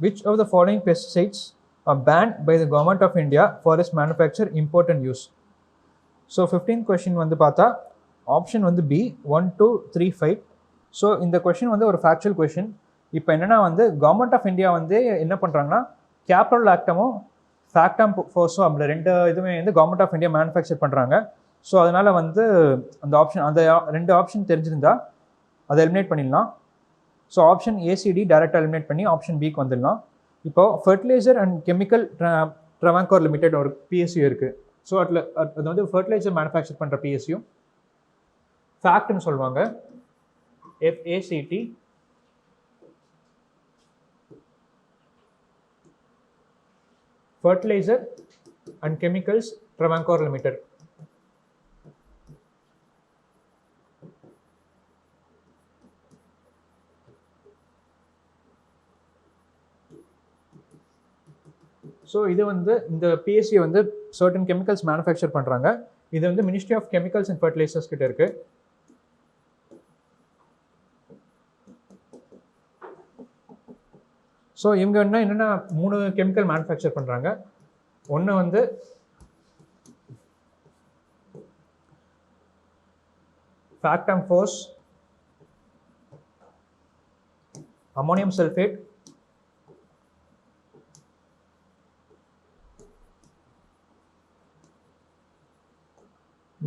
Which of the following pesticides are banned by the government of India for its manufacture, import and use? So 15th question வந்து பார்த்தா option வந்து B 1 2 3 5. So இந்த question வந்து ஒரு factual question. இப்போ என்னென்னா வந்து கவர்மெண்ட் ஆஃப் இந்தியா வந்து என்ன பண்ணுறாங்கன்னா கேப்ரல் ஆக்டமும் ஃபேக்டம் ஃபோர்ஸும் அப்படி ரெண்டு இதுவுமே வந்து கவர்மெண்ட் ஆஃப் இந்தியா மேனுஃபேக்சர் பண்ணுறாங்க. ஸோ அதனால் வந்து அந்த ஆப்ஷன் அந்த ரெண்டு ஆப்ஷன் தெரிஞ்சிருந்தா அதை எலிமினேட் பண்ணிடலாம். ஸோ ஆப்ஷன் ஏசிடி டைரெக்டாக எலிமினேட் பண்ணி ஆப்ஷன் பிக்கு வந்துடலாம். இப்போது fertiliser and chemical Travancore limited ஒரு பிஎஸ்யூ இருக்குது. ஸோ அது வந்து ஃபர்டிலைசர் மேனுஃபேக்சர் பண்ணுற பிஎஸ்யூ. ஃபேக்ட்னு சொல்லுவாங்க, FACT. Fertiliser and chemicals Travancore limited. So இது வந்து இந்த பிஎஸ்சி வந்து சர்டன் கெமிக்கல்ஸ் மேனுஃபேக்சர் பண்ணுறாங்க. இது வந்து ministry of chemicals and fertilisers கிட்ட இருக்கு. ஸோ இவங்க என்னென்ன 3 கெமிக்கல் மேனுஃபேக்சர் பண்ணுறாங்க. ஒன்று வந்து Factamfos, ammonium sulphate,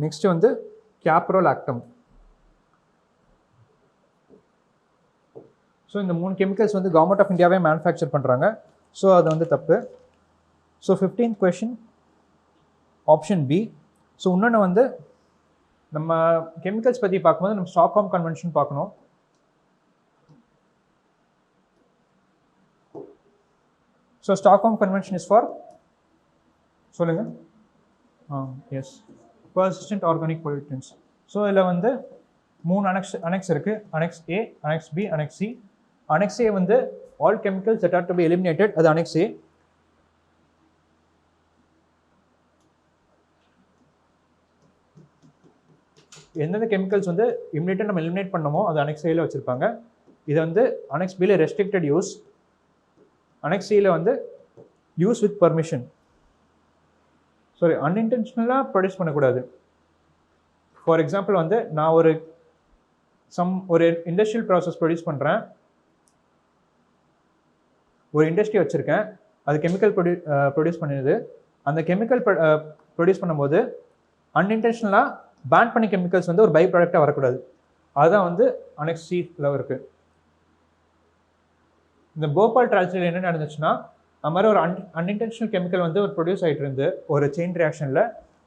next வந்து கேப்ரோலாக்டம். ஸோ இந்த 3 கெமிக்கல்ஸ் வந்து கவர்மெண்ட் ஆஃப் இந்தியாவே மேனுஃபேக்சர் பண்ணுறாங்க. ஸோ அது வந்து தப்பு. So 15th question option B. So இன்னொன்று வந்து நம்ம கெமிக்கல்ஸ் பற்றி பார்க்கும்போது நம்ம ஸ்டாக்ஹோம் கன்வென்ஷன் பார்க்கணும். So Stockholm convention is for சொல்லுங்கள். Yes, persistent organic pollutants. So இதில் வந்து 3 அனெக்ஸ் இருக்குது. Annex A, annex B, annex C. Annex A வந்து all chemicals that R to be eliminated, அது அனெக்ஸ் ஏ. எந்தெந்த கெமிக்கல்ஸ் வந்து இமிடியேட்டாக நம்ம எலிமினேட் பண்ணமோ அது அனெக்ஸ் ஏல வச்சுருப்பாங்க. இது வந்து அனெக்ஸ் பியில் ரெஸ்ட்ரிக்டட் யூஸ், அனெக்ஸ் சியில் வந்து யூஸ் வித் பர்மிஷன். சாரி, அன்இன்டென்ஷனலாக ப்ரொடியூஸ் பண்ணக்கூடாது. ஃபார் எக்ஸாம்பிள் வந்து நான் ஒரு இண்டஸ்ட்ரியல் ப்ராசஸ் ப்ரொடியூஸ் பண்ணுறேன், ஒரு இண்டஸ்ட்ரி வச்சுருக்கேன், அது கெமிக்கல் ப்ரொடியூஸ் பண்ணிடுது. அந்த கெமிக்கல் ப்ரொடியூஸ் பண்ணும்போது அன்இன்டென்ஷனலாக பேன் பண்ணி கெமிக்கல்ஸ் வந்து ஒரு பை ப்ராடக்டாக வரக்கூடாது. அதுதான் வந்து அனெக்ஸ் சியில் இருக்குது. இந்த போபால் ட்ராஜடியில் என்ன நடந்துச்சுன்னா, அது மாதிரி ஒரு அன்இன்டென்ஷனல் கெமிக்கல் வந்து ஒரு ப்ரொடியூஸ் ஆகிட்டு இருந்து ஒரு செயின் ரியாக்ஷனில்,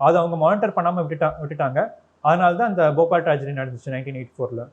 அதை அவங்க மானிட்டர் பண்ணாமல் விட்டுட்டாங்க. அதனால தான் அந்த போபால் ட்ராஜடி நடந்துச்சு 1984.